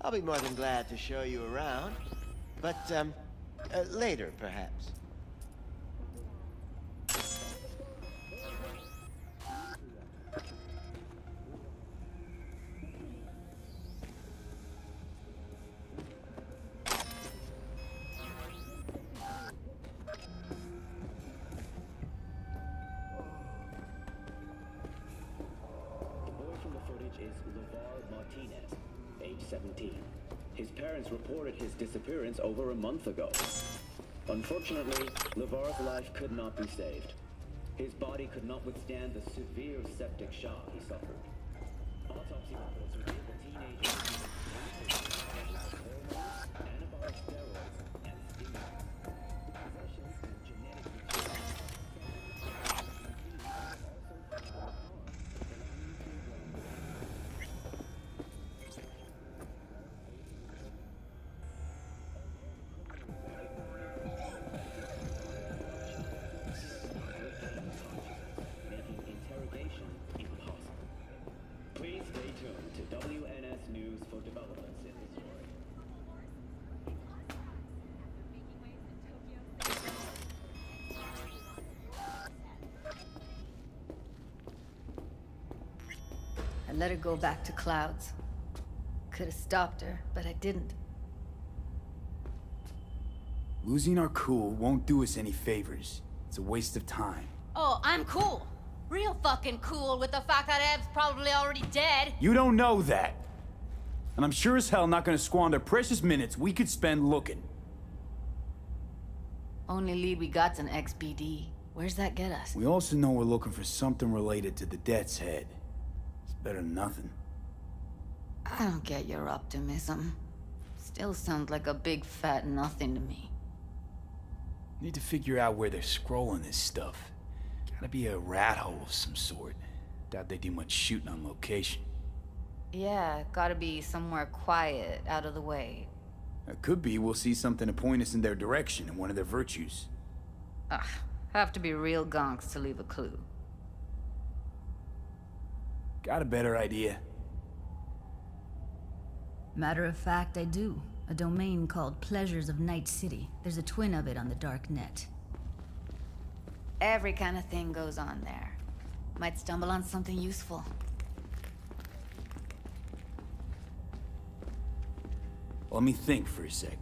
I'll be more than glad to show you around. But, later, perhaps. Is LeVar Martinez, age 17. His parents reported his disappearance over a month ago. Unfortunately, LeVar's life could not be saved. His body could not withstand the severe septic shock he suffered. Autopsy reports revealed the teenager hormones, anabolic steroids, and stimulants. Possessions and genetic mutations. Please stay tuned to WNS News for developments in the story. I let her go back to Clouds. Could have stopped her, but I didn't. Losing our cool won't do us any favors. It's a waste of time. Oh, I'm cool. Real fucking cool with the fact that Ev's probably already dead. You don't know that. And I'm sure as hell not gonna squander precious minutes we could spend looking. Only lead we got's an XBD. Where's that get us? We also know we're looking for something related to the Death's Head. It's better than nothing. I don't get your optimism. Still sounds like a big fat nothing to me. Need to figure out where they're scrolling this stuff. Gotta be a rat hole of some sort. Doubt they do much shooting on location. Yeah, gotta be somewhere quiet, out of the way. It could be we'll see something to point us in their direction in one of their virtues. Ugh, have to be real gonks to leave a clue. Got a better idea? Matter of fact, I do. A domain called Pleasures of Night City. There's a twin of it on the dark net. Every kind of thing goes on there. Might stumble on something useful. Let me think for a sec.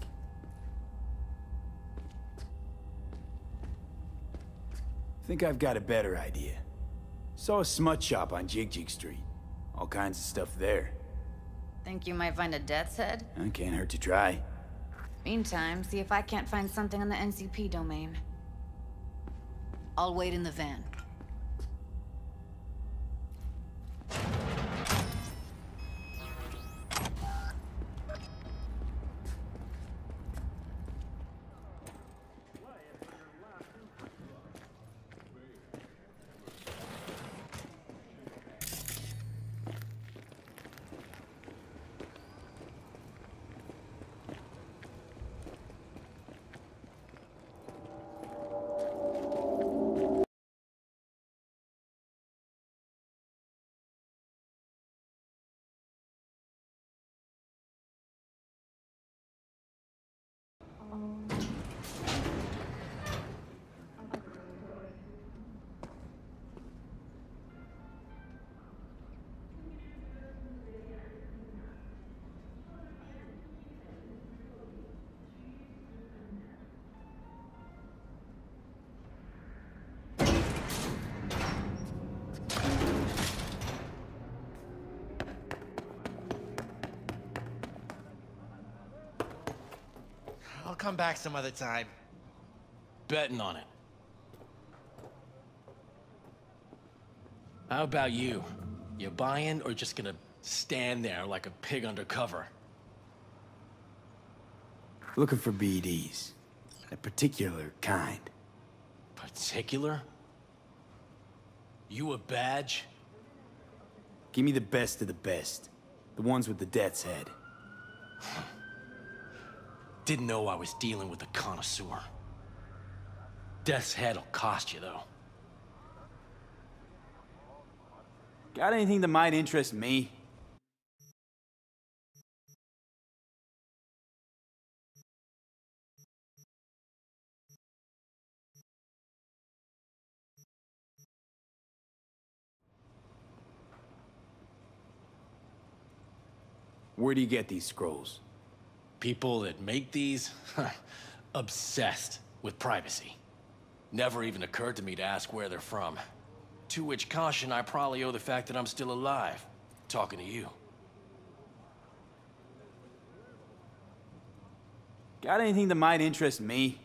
Think I've got a better idea. Saw a smut shop on Jig Street. All kinds of stuff there. Think you might find a Death's Head? Can't hurt to try. Meantime, see if I can't find something on the NCP domain. I'll wait in the van. I'll come back some other time. Betting on it. How about you? You buying or just gonna stand there like a pig undercover? Looking for BDs. A particular kind. Particular? You a badge? Give me the best of the best. The ones with the Death's Head. Didn't know I was dealing with a connoisseur. Death's Head'll cost you, though. Got anything that might interest me? Where do you get these scrolls? People that make these, obsessed with privacy. Never even occurred to me to ask where they're from. To which caution I probably owe the fact that I'm still alive, talking to you. Got anything that might interest me?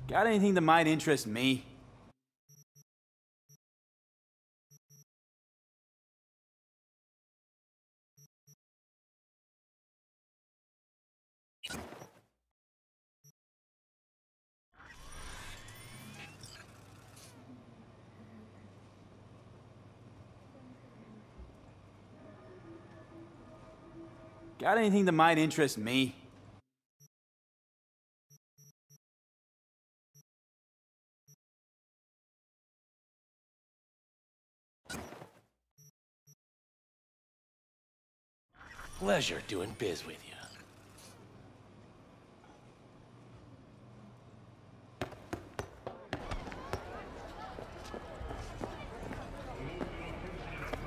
Got anything that might interest me? Got anything that might interest me? Pleasure doing biz with you.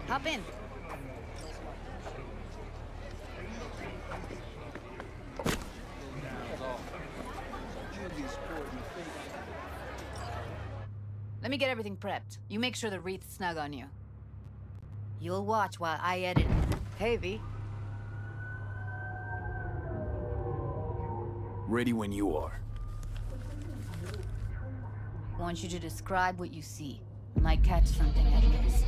Hop in. Let me get everything prepped. You make sure the wreath's snug on you. You'll watch while I edit. Hey, V. Ready when you are. Want you to describe what you see. Might catch something I miss.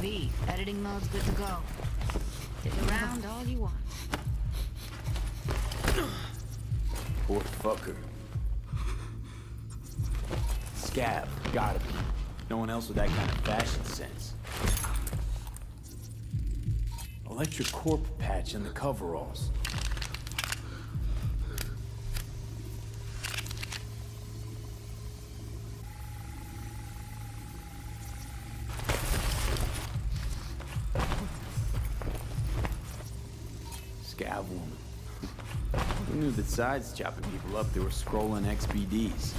V, editing mode's good to go. Dig around all you want. Poor fucker. Scav, gotta be. No one else with that kind of fashion sense. Electric corp patch in the coveralls. Scav woman. Who knew that besides chopping people up, they were scrolling XBDs?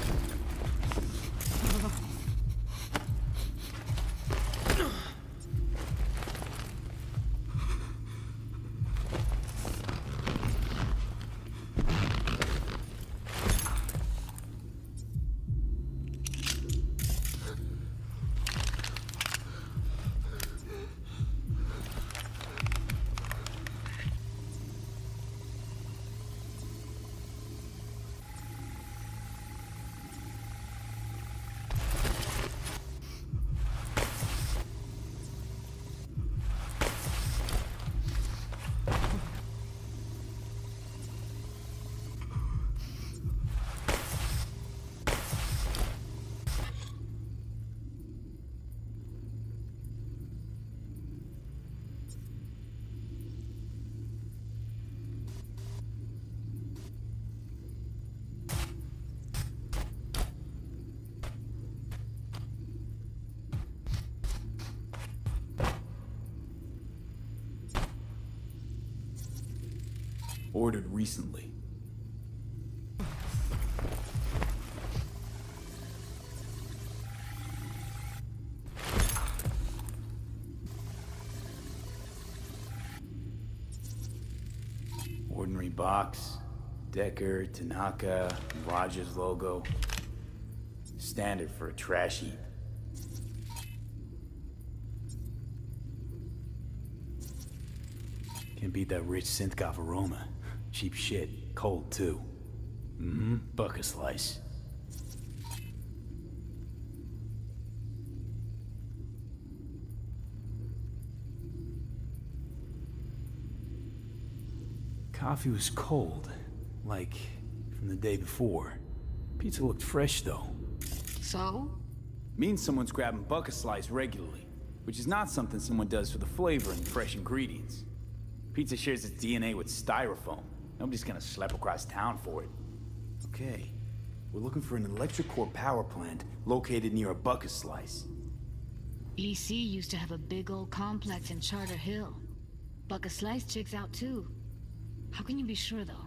Ordered recently. Ordinary box. Decker, Tanaka, Rogers logo. Standard for a trash heap. Can't beat that rich synth-goth aroma. Cheap shit. Cold, too. Mm-hmm. Buck a slice. Coffee was cold. Like, from the day before. Pizza looked fresh, though. So? Means someone's grabbing Buck a slice regularly. Which is not something someone does for the flavor and fresh ingredients. Pizza shares its DNA with styrofoam. Nobody's gonna schlep across town for it. Okay. We're looking for an electric core power plant located near a Buck a slice. EC used to have a big old complex in Charter Hill. Buck a slice checks out too. How can you be sure, though?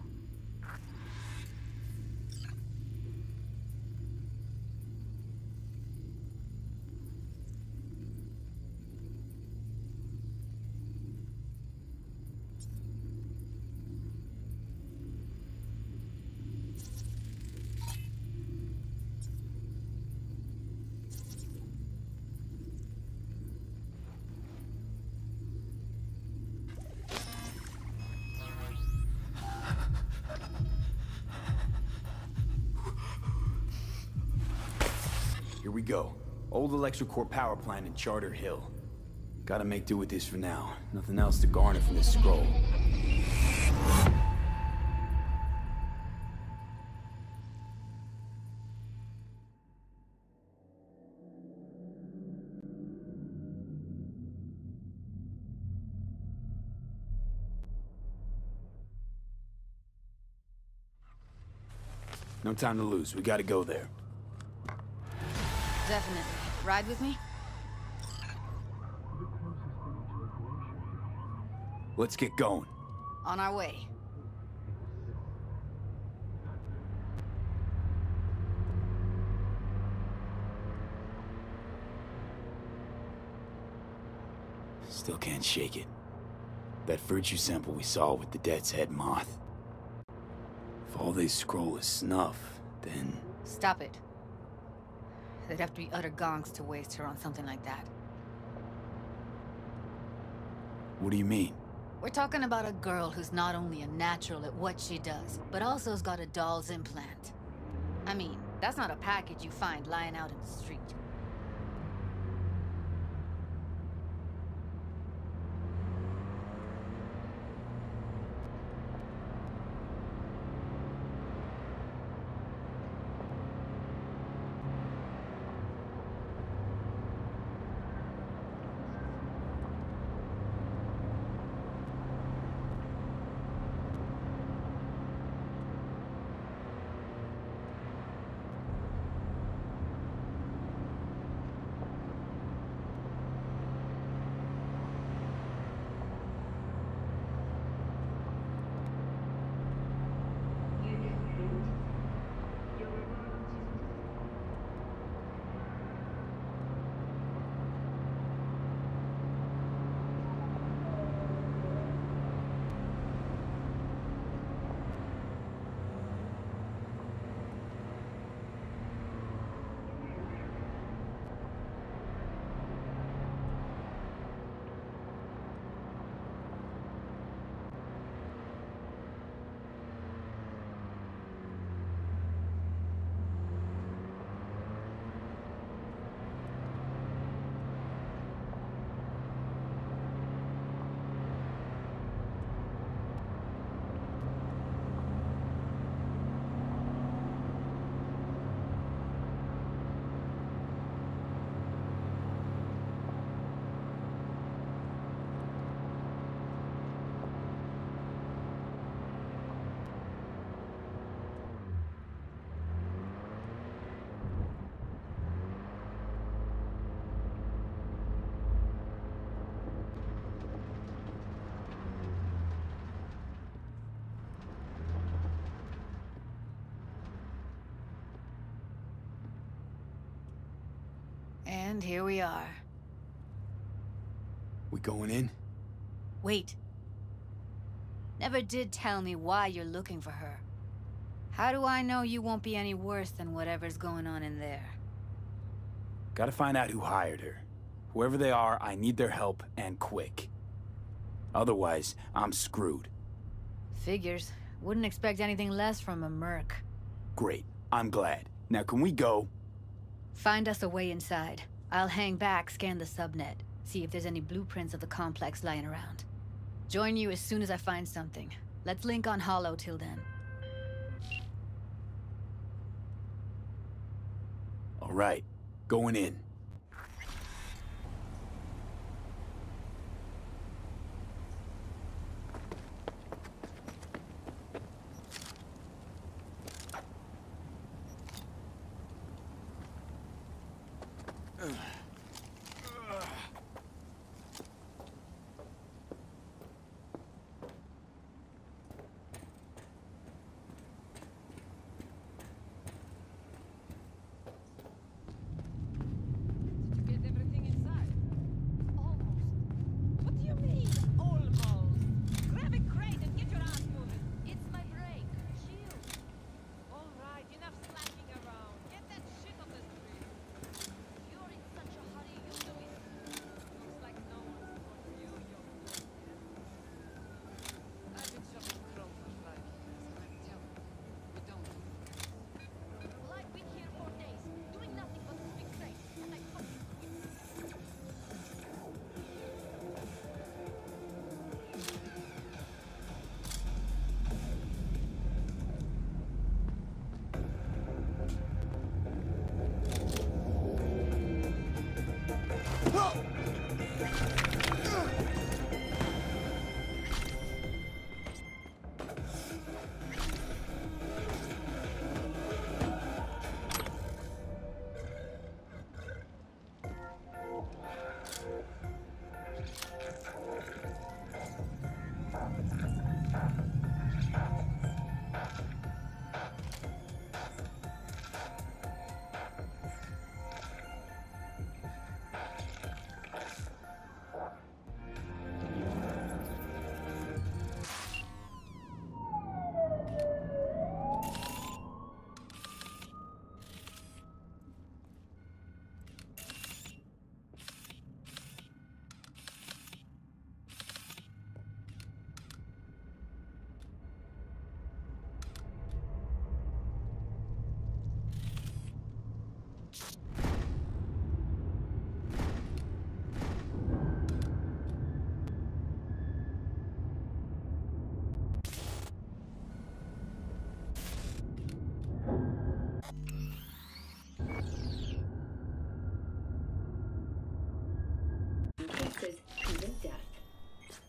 Here we go. Old electric core power plant in Charter Hill. Gotta make do with this for now. Nothing else to garner from this scroll. No time to lose. We gotta go there. Definitely. Ride with me? Let's get going. On our way. Still can't shake it. That virtue sample we saw with the Death's Head moth. If all they scroll is snuff, then... Stop it. They'd have to be utter gonks to waste her on something like that. What do you mean? We're talking about a girl who's not only a natural at what she does, but also has got a doll's implant. I mean, that's not a package you find lying out in the street. And here we are. We going in? Wait. Never did tell me why you're looking for her. How do I know you won't be any worse than whatever's going on in there? Gotta find out who hired her. Whoever they are, I need their help, and quick. Otherwise, I'm screwed. Figures. Wouldn't expect anything less from a merc. Great. I'm glad. Now can we go? Find us a way inside. I'll hang back, scan the subnet, see if there's any blueprints of the complex lying around. Join you as soon as I find something. Let's link on Hollow till then. All right. Going in.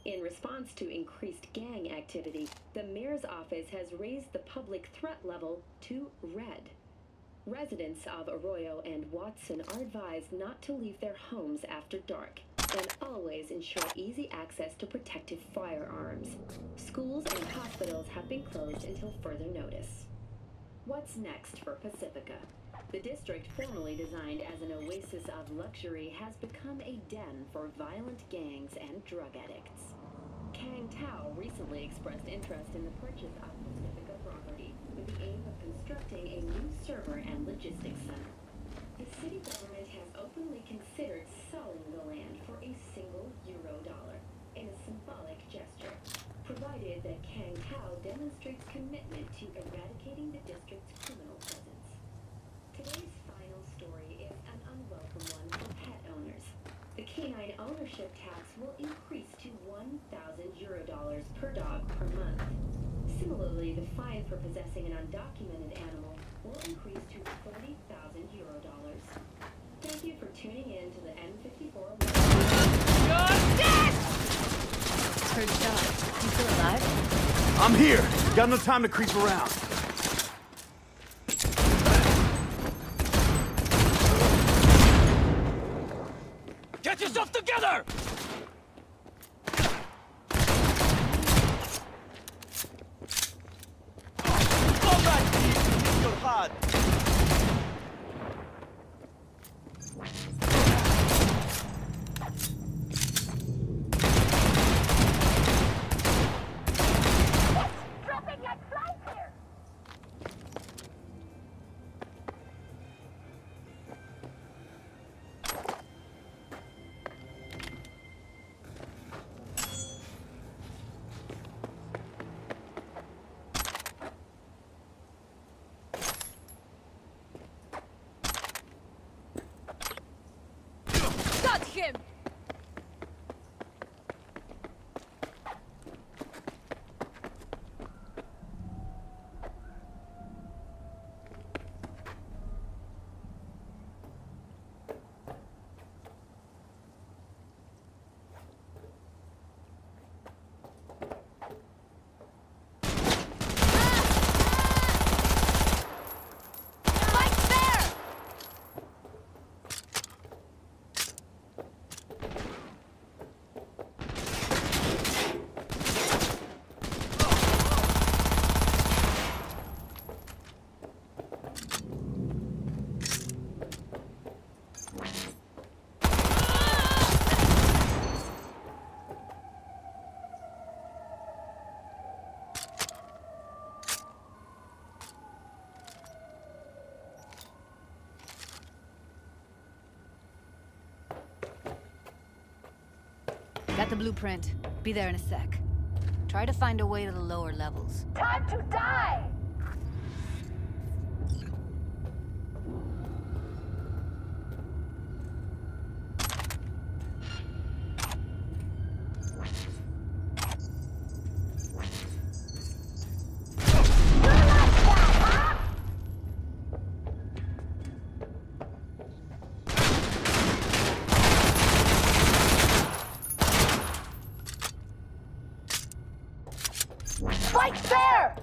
In response to increased gang activity, the mayor's office has raised the public threat level to red. Residents of Arroyo and Watson are advised not to leave their homes after dark and always ensure easy access to protective firearms. Schools and hospitals have been closed until further notice. What's next for Pacifica? The district, formerly designed as an oasis of luxury, has become a den for violent gangs and drug addicts. Kang Tao recently expressed interest in the purchase of Pacifica property with the aim of constructing a new server and logistics center. The city government has openly considered selling the land for a single euro-dollar in a symbolic gesture, provided that Kang Tao demonstrates commitment to eradicating the district's criminal presence. Today's final story is an unwelcome one for pet owners. The canine ownership tax will increase to 1,000 euro-dollars per dog per month. Similarly, the fine for possessing an undocumented animal will increase to 40,000 euro-dollars. Thank you for tuning in to the N54. Heard shots. You still alive? I'm here. Got no time to creep around. Get yourself together! Fall back, Steve. You're hard. him! Got the blueprint. Be there in a sec. Try to find a way to the lower levels. Time to die! Fight fair!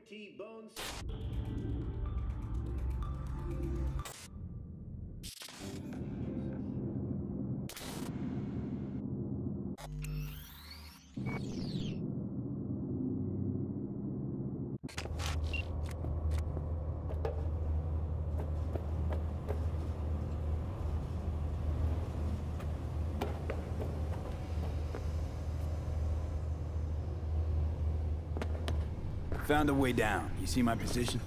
T-Bones. Found a way down. You see my position?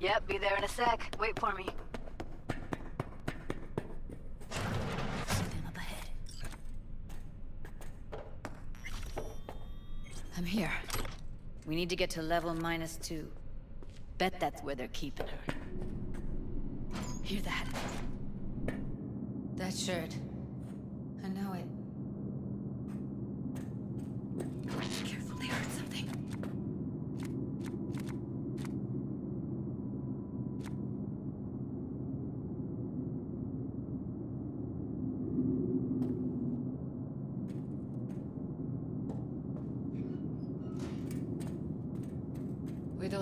Yep, be there in a sec. Wait for me. Something up ahead. I'm here. We need to get to level -2. Bet that's where they're keeping her. Hear that? That shirt. I know it.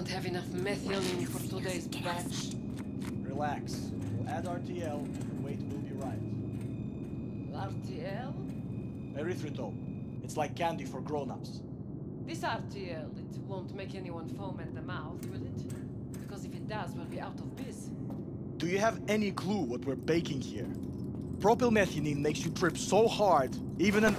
don't have enough methionine for today's batch. Relax. We'll add RTL and the weight will be right. RTL? Erythritol. It's like candy for grown-ups. This RTL, it won't make anyone foam at the mouth, will it? Because if it does, we'll be out of biz. Do you have any clue what we're baking here? Propylmethionine makes you trip so hard, even an...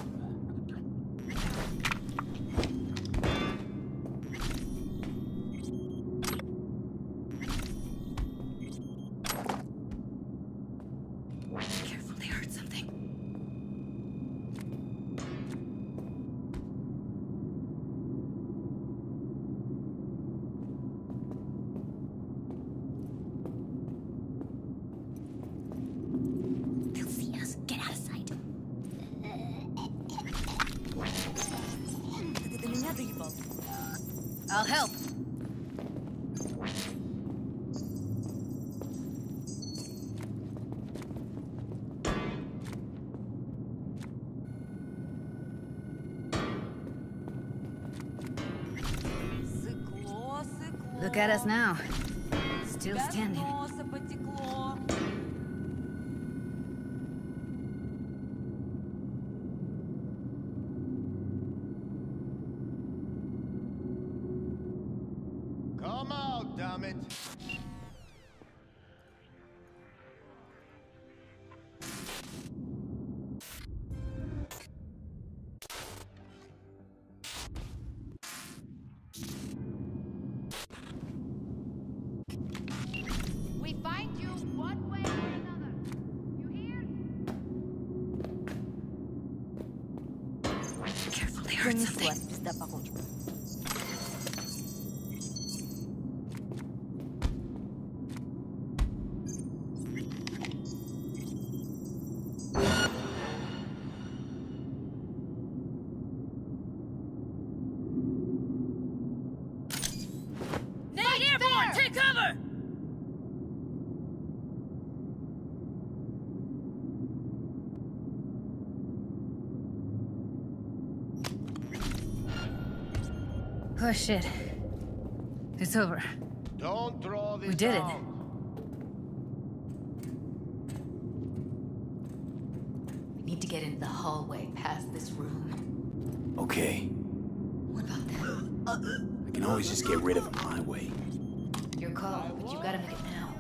Careful, they heard something. They'll see us. Get out of sight. I'll help. Look at us now. Still standing. Come out, damn it! We find you one way or another. You hear? Careful, they heard something. Take cover! Oh shit. It's over. Don't draw this We did it. down. We need to get into the hallway past this room. Okay. What about that? I can always just get rid of him my way. Your call, but you gotta make it now.